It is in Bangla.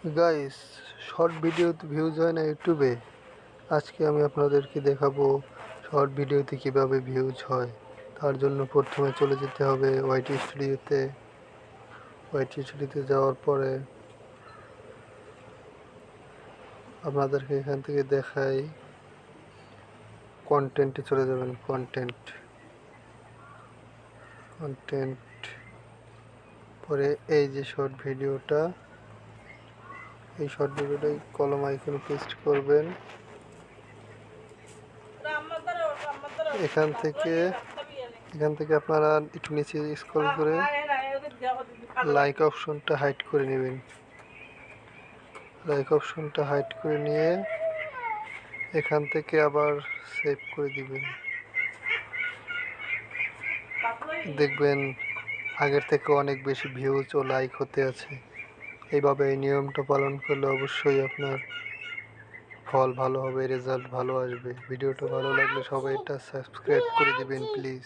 গাইস, শর্ট ভিডিওতে ভিউজ হয় না ইউটিউবে। আজকে আমি আপনাদেরকে দেখাবো শর্ট ভিডিওতে কিভাবে ভিউজ হয়। তার জন্য প্রথমে চলে যেতে হবে ওয়াইটি স্টুডিওতে। ওয়াইটি স্টুডিওতে যাওয়ার পরে আপনাদেরকে এখান থেকে দেখাই, কন্টেন্টে চলে যাবেন। কন্টেন্ট কন্টেন্ট পরে এই যে শর্ট ভিডিওটা, এই শর্ট ভিডিওটাই কলম আইকনে পেস্ট করবেন। এখান থেকে আপনারা একটু নিচে স্ক্রল করে লাইক অপশনটা হাইড করে নেবেন। লাইক অপশনটা হাইড করে নিয়ে এখান থেকে আবার সেভ করে দিবেন। দেখবেন আগের থেকে অনেক বেশি ভিউজ ও লাইক হতে আছে। এইভাবে এই নিয়মটা পালন করলে অবশ্যই আপনার ফল ভালো হবে, রেজাল্ট ভালো আসবে। ভিডিওটা ভালো লাগলে সবাই এটা সাবস্ক্রাইব করে দিবেন প্লিজ।